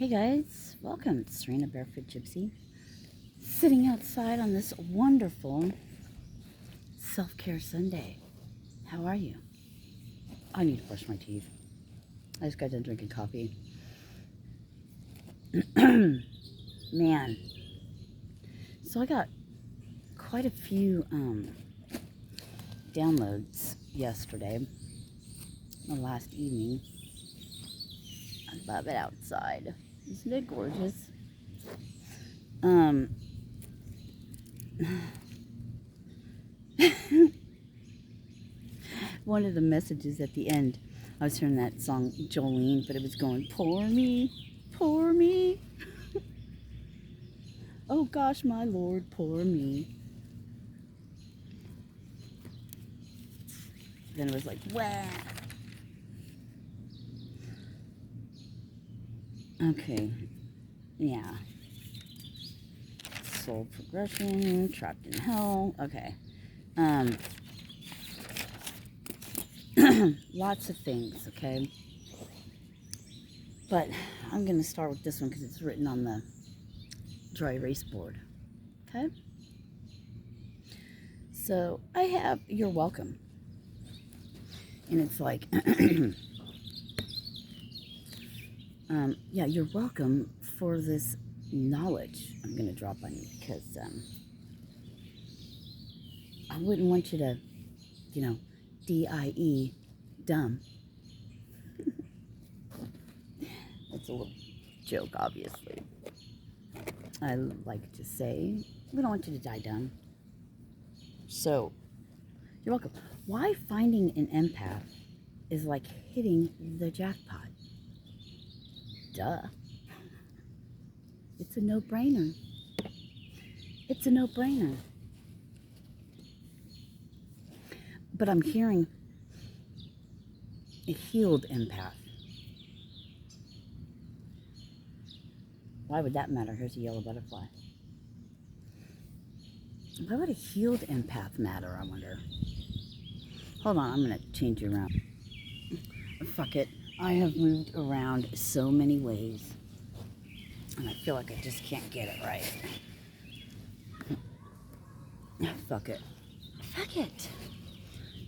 Hey guys, welcome to Sirena Barefoot Gypsy. Sitting outside on this wonderful self-care Sunday. How are you? I need to brush my teeth. I just got done drinking coffee. Man. So I got quite a few downloads yesterday, or last evening. I love it outside. Isn't it gorgeous? One of the messages at the end, I was hearing that song Jolene, but it was going, poor me, poor me. Oh gosh, my Lord, poor me. Then it was like, wah. Okay, yeah. Soul progression, trapped in hell. Okay. Lots of things, okay? But I'm going to start with this one because it's written on the dry erase board. Okay? So, I have you're welcome. And it's like, yeah, you're welcome for this knowledge I'm going to drop on you because I wouldn't want you to, D-I-E, dumb. It's a little joke, obviously. I like to say, we don't want you to die dumb. So, you're welcome. Why finding an empath is like hitting the jackpot? Duh. It's a no-brainer. It's a no-brainer. But I'm hearing a healed empath. Why would that matter? Here's a yellow butterfly. Why would a healed empath matter, I wonder? Hold on, I'm going to change you around. Fuck it. I have moved around so many ways. And I feel like I just can't get it right. Fuck it. Fuck it.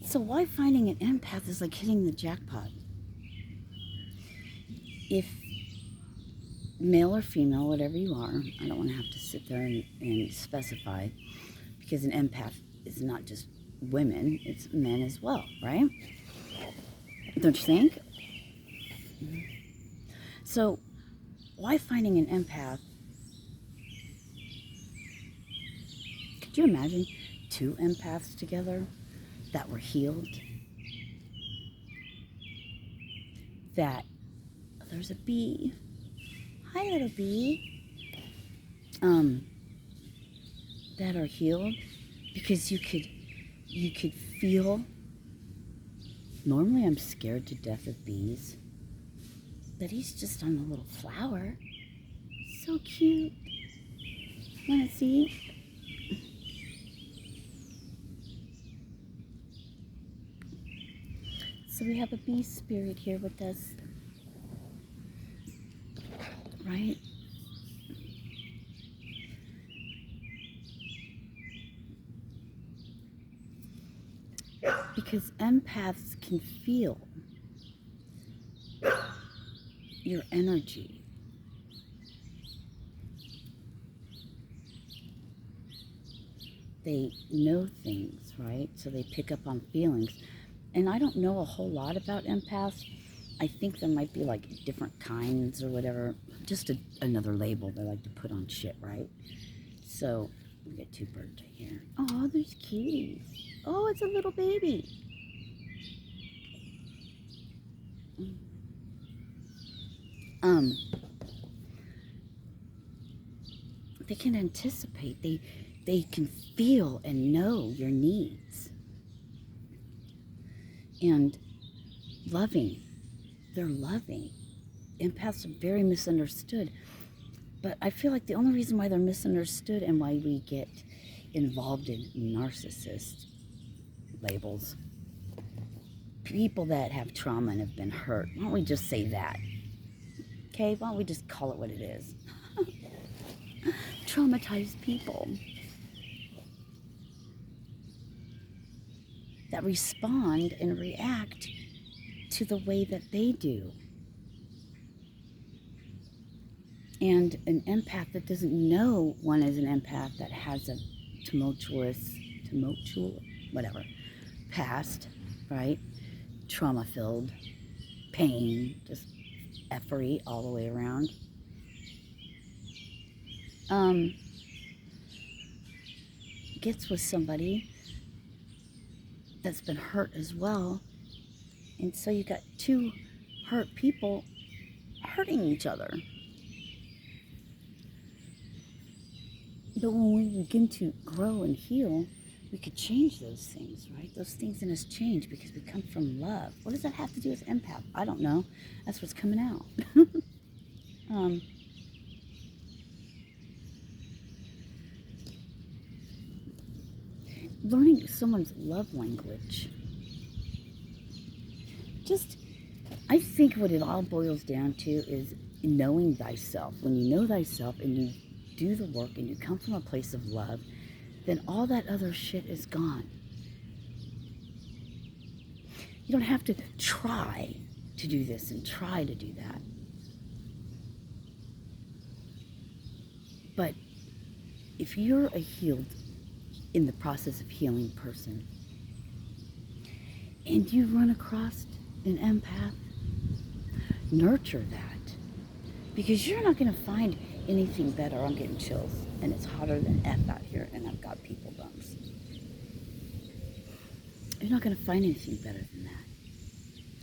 So why finding an empath is like hitting the jackpot? If male or female, whatever you are, I don't want to have to sit there and specify, because an empath is not just women, it's men as well, right? Don't you think? So why finding an empath? Could you imagine two empaths together that were healed? That there's a bee. Hi, little bee. That are healed because you could feel. Normally, I'm scared to death of bees, but he's just on a little flower. So cute. Want to see? So we have a bee spirit here with us, right? Because empaths can feel your energy. They know things, right? So they pick up on feelings. And I don't know a whole lot about empaths. I think there might be like different kinds or whatever. Just another label they like to put on shit, right? So we got two birds right here. Oh, there's cuties. Oh, it's a little baby. They can anticipate. They can feel and know your needs. And loving. They're loving. Empaths are very misunderstood. But I feel like the only reason why they're misunderstood and why we get involved in narcissist labels, people that have trauma and have been hurt, why don't we just say that? Okay, why don't we just call it what it is? Traumatized people that respond and react to the way that they do. And an empath that doesn't know one is an empath, that has a tumultuous, whatever, past, right? Trauma-filled, pain, just effery all the way around. Gets with somebody that's been hurt as well. And so you got two hurt people hurting each other. But when we begin to grow and heal, we could change those things, right? Those things in us change because we come from love. What does that have to do with empath? I don't know. That's what's coming out. Learning someone's love language. I think what it all boils down to is knowing thyself. When you know thyself and you do the work and you come from a place of love, then all that other shit is gone. You don't have to try to do this and try to do that. But if you're a healed, in the process of healing person, and you run across an empath, nurture that. Because you're not going to find anything better. I'm getting chills. And it's hotter than F out here, and I've got people bumps. You're not going to find anything better than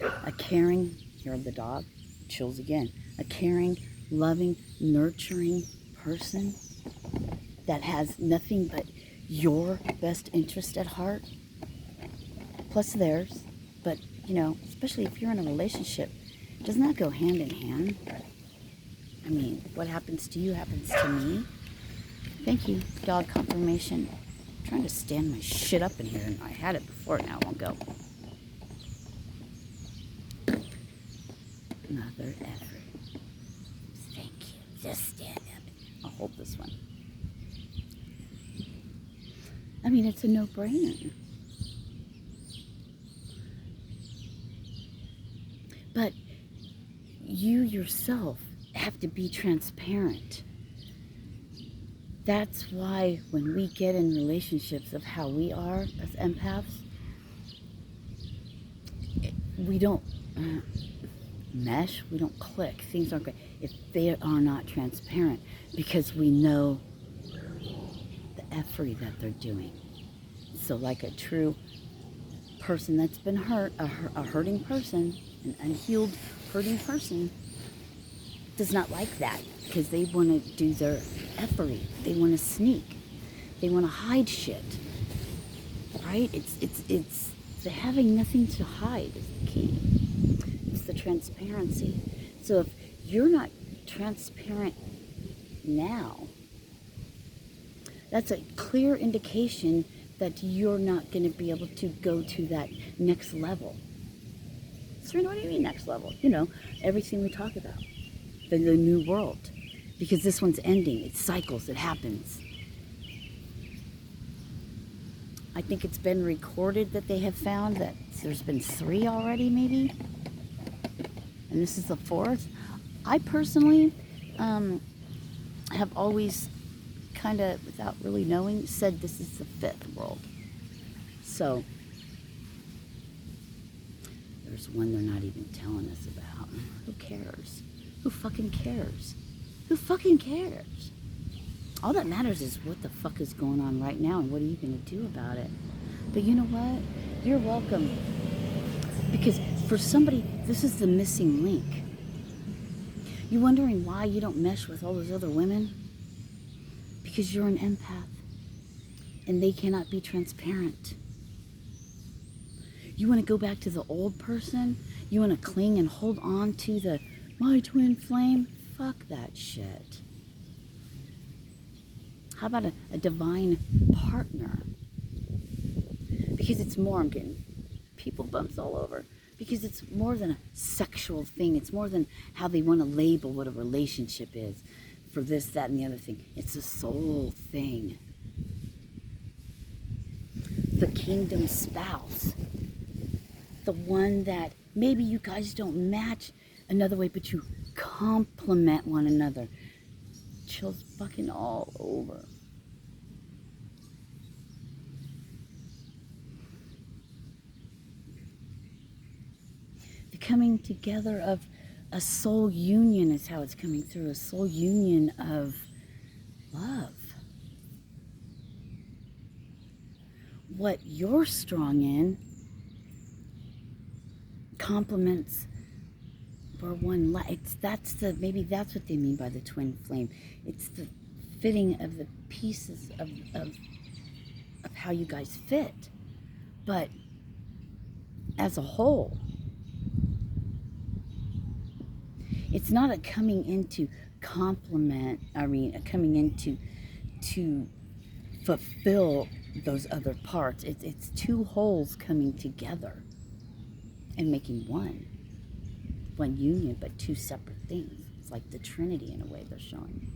that. A caring, here the dog, chills again. A caring, loving, nurturing person that has nothing but your best interest at heart, plus theirs. But, you know, especially if you're in a relationship, doesn't that go hand in hand? I mean, what happens to you happens to me. Thank you, dog confirmation. I'm trying to stand my shit up in here, and I had it before, now it won't go. Mother effort. Thank you. Just stand up. I'll hold this one. I mean, it's a no-brainer. But you yourself have to be transparent. That's why when we get in relationships of how we are as empaths, we don't mesh, we don't click. Things aren't great if they are not transparent, because we know the efforty that they're doing. So like a true person that's been hurt, a hurting person, an unhealed hurting person, does not like that, because they want to do their effery. They want to sneak. They want to hide shit. Right? It's the having nothing to hide is the key. It's the transparency. So if you're not transparent now, that's a clear indication that you're not going to be able to go to that next level. Serena, what do you mean next level? You know, everything we talk about. The new world. Because this one's ending. It cycles. It happens. I think it's been recorded that they have found that there's been 3 already, maybe. And this is the 4th. I personally have always kind of, without really knowing, said this is the 5th world. So, there's one they're not even telling us about. Who cares? Who fucking cares? Who fucking cares? All that matters is what the fuck is going on right now and what are you going to do about it. But you know what? You're welcome. Because for somebody, this is the missing link. You wondering why you don't mesh with all those other women? Because you're an empath. And they cannot be transparent. You want to go back to the old person? You want to cling and hold on to the my twin flame? Fuck that shit. How about a divine partner? Because it's more, I'm getting people bumps all over. Because it's more than a sexual thing. It's more than how they want to label what a relationship is for this, that, and the other thing. It's a soul thing. The kingdom spouse. The one that maybe you guys don't match another way, but you complement one another. Chills fucking all over. The coming together of a soul union is how it's coming through. A soul union of love. What you're strong in complements for one light. Maybe that's what they mean by the twin flame. It's the fitting of the pieces of how you guys fit. But as a whole, it's not a coming into complement, coming into to fulfill those other parts. It's two wholes coming together and making one union, but two separate things. It's like the Trinity in a way they're showing.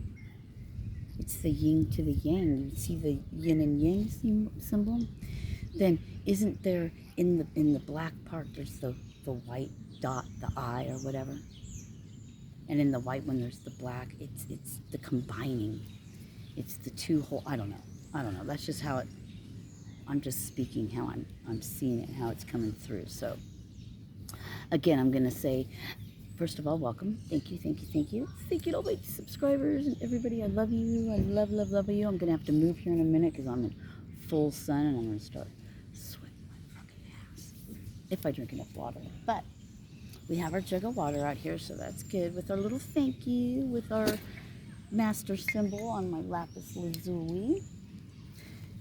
It's the yin to the yang. You see the yin and yang symbol? Then isn't there in the black part there's the white dot, the eye or whatever? And in the white one there's the black. It's the combining. It's the two whole. I don't know. That's just how it. I'm just speaking how I'm seeing it, how it's coming through. So again, I'm going to say, first of all, welcome. Thank you. Thank you to all my subscribers and everybody. I love you. I love you. I'm going to have to move here in a minute because I'm in full sun and I'm going to start sweating my fucking ass if I drink enough water. But we have our jug of water out here, so that's good. With our little thank you, with our master symbol on my lapis lazuli.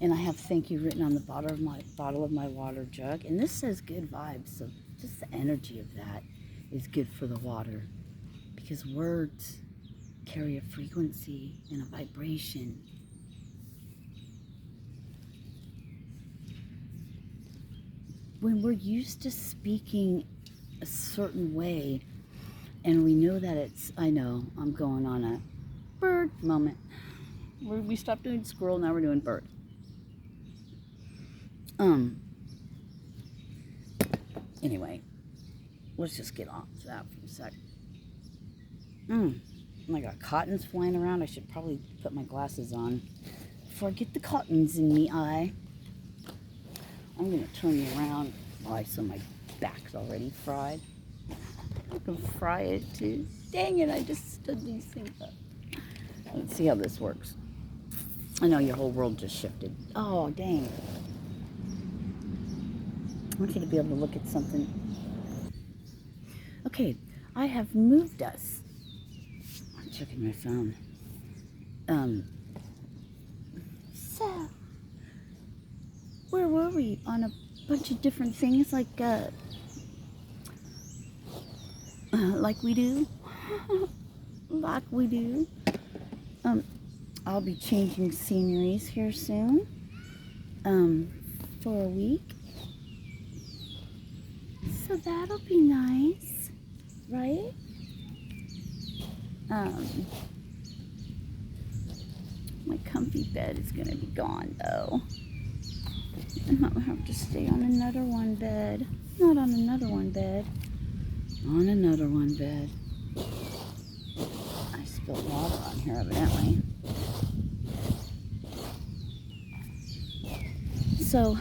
And I have thank you written on the bottle of my water jug. And this says good vibes, so just the energy of that is good for the water. Because words carry a frequency and a vibration. When we're used to speaking a certain way, and we know that I know, I'm going on a bird moment. We stopped doing squirrel, now we're doing bird. Anyway, let's just get off that for a sec. I got cottons flying around. I should probably put my glasses on before I get the cottons in me eye. I'm going to turn you around. Oh, I saw my back's already fried. I can fry it too. Dang it, I just stood these things up. Let's see how this works. I know your whole world just shifted. Oh, dang. I want you to be able to look at something. Okay, I have moved us. I'm checking my phone. So, where were we? On a bunch of different things, like we do. Like we do. I'll be changing sceneries here soon. For a week. So that'll be nice, right? My comfy bed is gonna be gone though. And I'll have to stay on another one bed. Not on another one bed. On another one bed. I spilled water on here evidently. So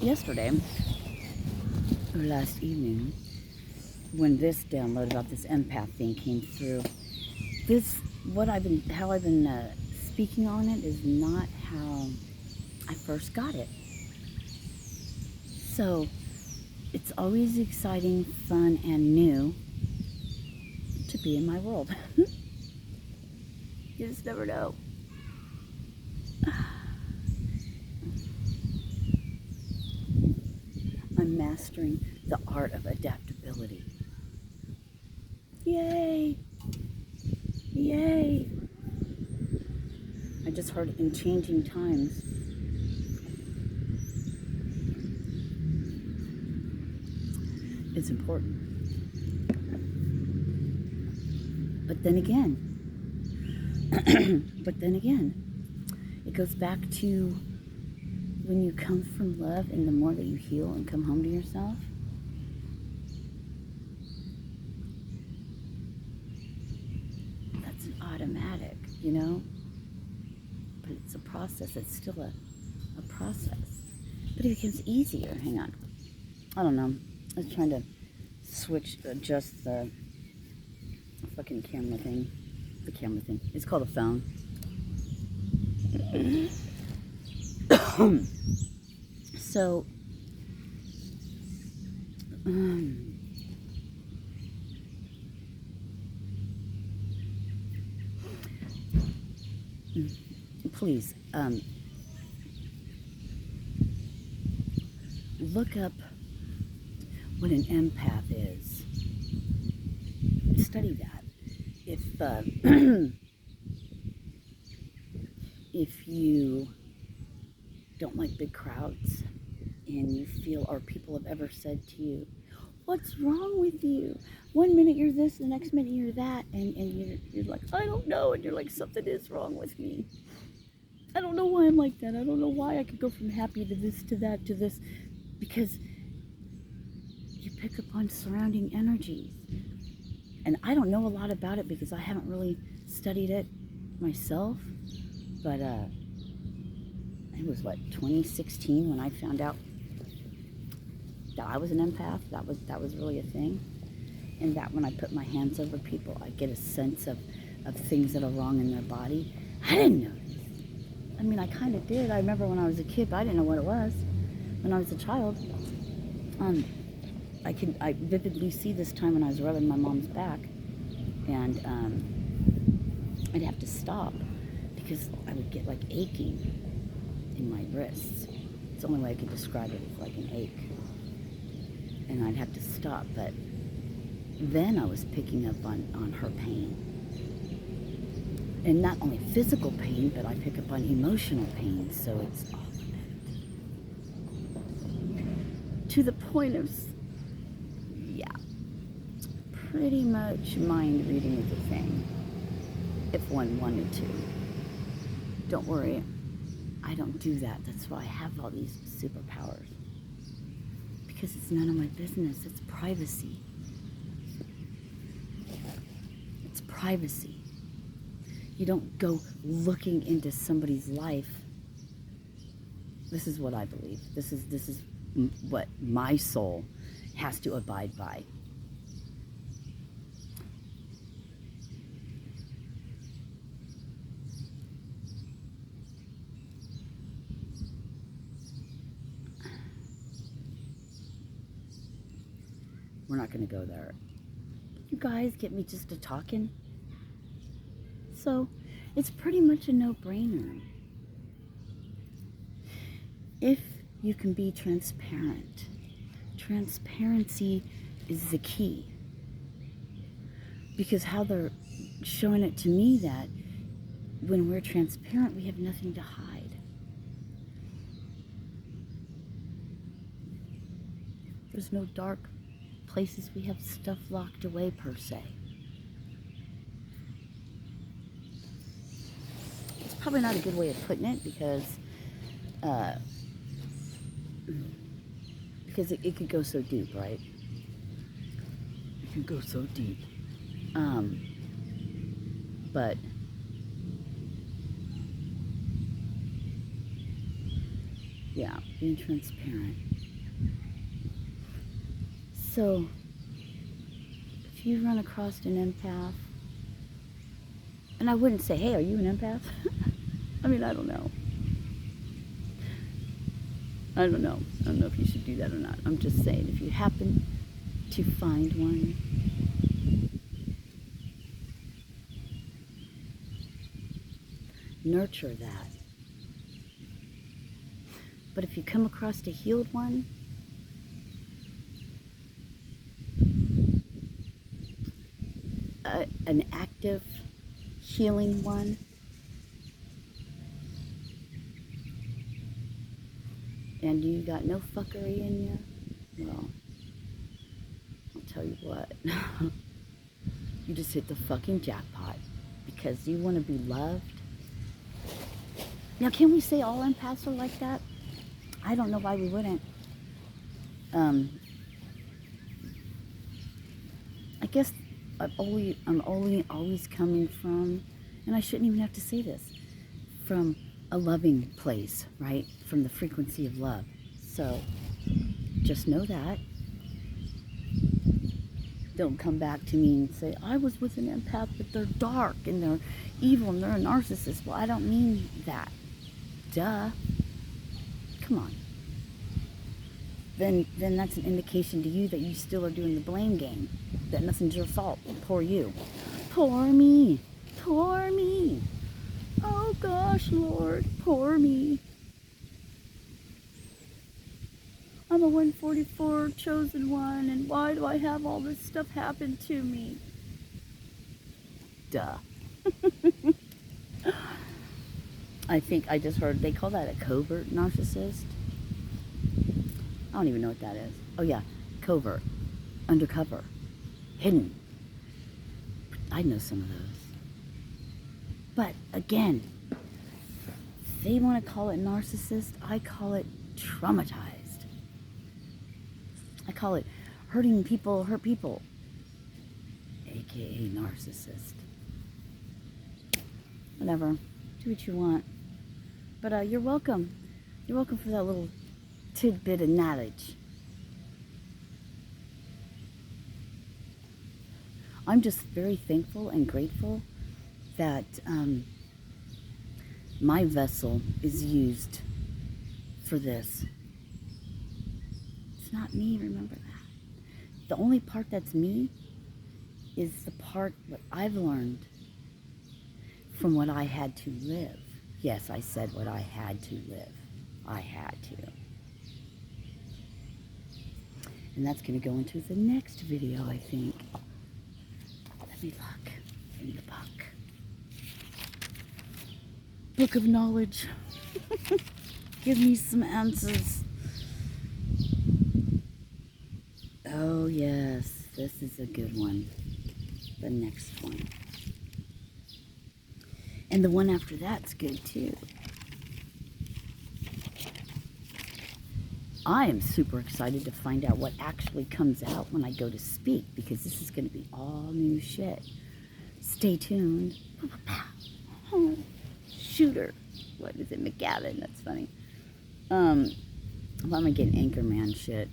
yesterday, or last evening, when this download about this empath thing came through, how I've been speaking on it is not how I first got it. So it's always exciting, fun, and new to be in my world. You just never know. I'm mastering the art of adaptability. Yay! Yay! I just heard in changing times. is important. But then again, it goes back to when you come from love, and the more that you heal and come home to yourself, that's an automatic, you know? But it's a process. It's still a process. But it becomes easier. Hang on. I don't know. I was trying to adjust the fucking camera thing. The camera thing. It's called a phone. So, please, look up what an empath is. Study that. If you don't like big crowds, and you feel, or people have ever said to you, what's wrong with you? One minute you're this, the next minute you're that, and you're like, I don't know, and you're like, something is wrong with me. I don't know why I'm like that. I don't know why I could go from happy to this, to that, to this, because you pick up on surrounding energies. And I don't know a lot about it because I haven't really studied it myself, but it was 2016 when I found out that I was an empath. That was really a thing. And that when I put my hands over people, I get a sense of things that are wrong in their body. I didn't know this. I mean, I kind of did. I remember when I was a kid, but I didn't know what it was. When I was a child, I vividly see this time when I was rubbing my mom's back, and I'd have to stop because I would get like aching in my wrists. It's the only way I could describe it, it's like an ache. And I'd have to stop, but then I was picking up on her pain. And not only physical pain, but I pick up on emotional pain, so it's all of it. To the point of, yeah, pretty much mind reading is a thing, if one wanted to. Don't worry, I don't do that. That's why I have all these superpowers. Because it's none of my business. It's privacy. It's privacy. You don't go looking into somebody's life. This is what I believe. This is what my soul has to abide by. We're not going to go there. You guys get me just a talking. So it's pretty much a no-brainer. If you can be transparent. Transparency is the key. Because how they're showing it to me that when we're transparent, we have nothing to hide. There's no dark places we have stuff locked away per se. It's probably not a good way of putting it because it could go so deep, right? It can go so deep. But yeah, being transparent. So, if you run across an empath, and I wouldn't say, hey, are you an empath? I mean, I don't know. I don't know if you should do that or not. I'm just saying, if you happen to find one, nurture that. But if you come across a healed one, an active, healing one, and you got no fuckery in you, well, tell you what. You just hit the fucking jackpot because you want to be loved. Now, can we say all empaths are like that? I don't know why we wouldn't. I guess I'm always coming from, and I shouldn't even have to say this, from a loving place, right? From the frequency of love. So just know that. Don't come back to me and say, I was with an empath, but they're dark and they're evil and they're a narcissist. Well, I don't mean that. Duh. Come on. Then that's an indication to you that you still are doing the blame game. That nothing's your fault. Poor you. Poor me. Poor me. Oh gosh, Lord. Poor me. I'm a 144 chosen one, and why do I have all this stuff happen to me? Duh. I think I just heard they call that a covert narcissist. I don't even know what that is. Oh yeah, covert, undercover, hidden. I know some of those. But again, they want to call it narcissist. I call it traumatized. I call it hurting people hurt people, aka narcissist. Whatever, do what you want. But you're welcome. You're welcome for that little tidbit of knowledge. I'm just very thankful and grateful that my vessel is used for this. It's not me, remember that. The only part that's me is the part what I've learned from what I had to live. Yes, I said what I had to live. I had to. And that's going to go into the next video, I think. Let me look in the book. Book of knowledge. Give me some answers. Oh, yes. This is a good one. The next one. And the one after that's good, too. I am super excited to find out what actually comes out when I go to speak, because this is going to be all new shit. Stay tuned. Shooter. What is it? McGavin. That's funny. I'm going to get Anchorman shit.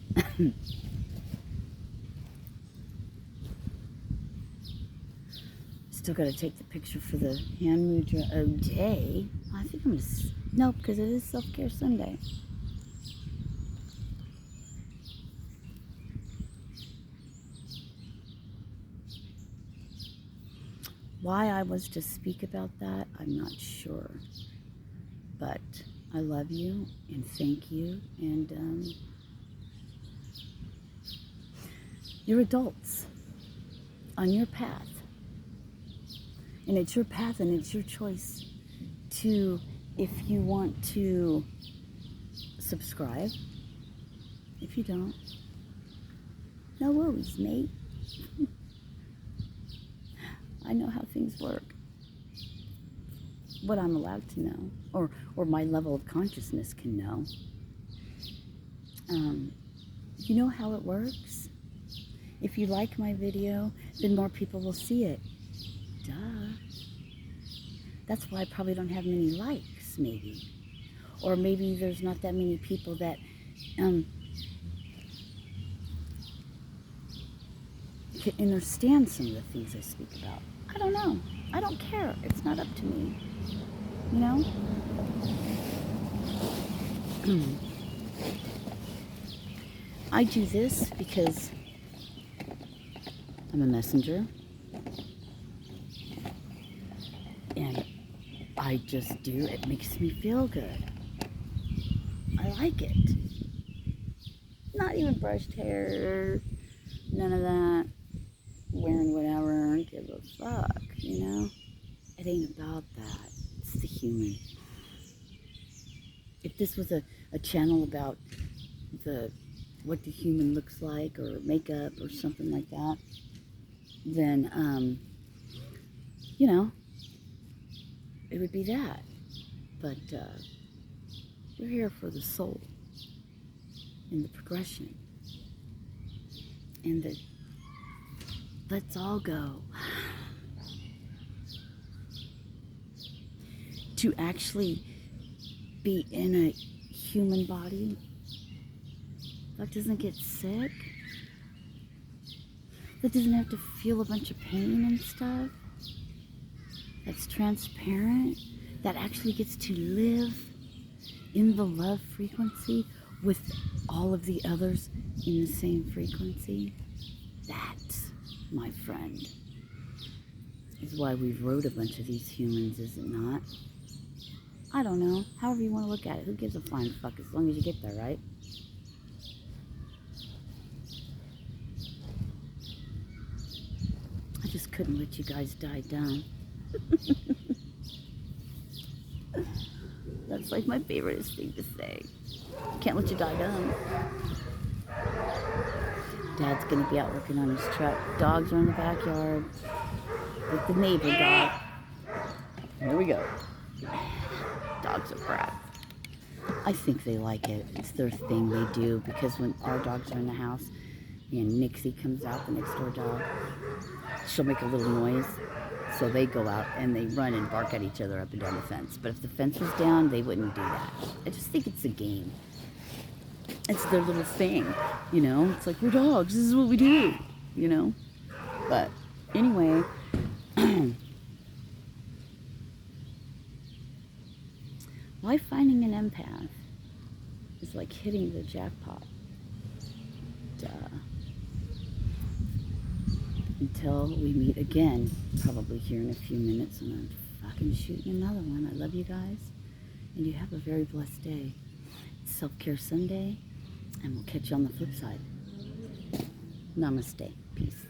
Still got to take the picture for the hand mudra of day. I think I'm going to... Nope, because it is Self-Care Sunday. Why I was to speak about that, I'm not sure. But I love you and thank you. And you're adults on your path. And it's your path and it's your choice to, if you want to subscribe. If you don't, no worries, mate. I know how things work. What I'm allowed to know, or my level of consciousness can know. You know how it works? If you like my video, then more people will see it. Duh. That's why I probably don't have many likes, maybe. Or maybe there's not that many people that can understand some of the things I speak about. I don't know. I don't care. It's not up to me. You know? I do this because I'm a messenger. And I just do. It makes me feel good. I like it. Not even brushed hair. None of that. Wearing whatever. Give a fuck, you know? It ain't about that. It's the human. If this was a channel about the what the human looks like, or makeup, or something like that, then, you know, it would be that. But we're here for the soul and the progression. And the let's all go. To actually be in a human body that doesn't get sick, that doesn't have to feel a bunch of pain and stuff, that's transparent, that actually gets to live in the love frequency with all of the others in the same frequency. That, my friend, is why we wrote a bunch of these humans, is it not? I don't know. However you want to look at it. Who gives a flying fuck as long as you get there, right? I just couldn't let you guys die down. That's like my favoriteest thing to say. Can't let you die down. Dad's gonna be out working on his truck. Dogs are in the backyard with the neighbor dog. Here we go. Dogs are brats. I think they like it. It's their thing, they do, because when our dogs are in the house and Nixie comes out, the next door dog, she'll make a little noise. So they go out and they run and bark at each other up and down the fence. But if the fence was down, they wouldn't do that. I just think it's a game. It's their little thing, you know? It's like, we're dogs, this is what we do, you know? But anyway, why finding an empath is like hitting the jackpot. Until we meet again, probably here in a few minutes, and I'm fucking shooting another one. I love you guys, and you have a very blessed day. It's Self-Care Sunday, and we'll catch you on the flip side. Namaste. Peace.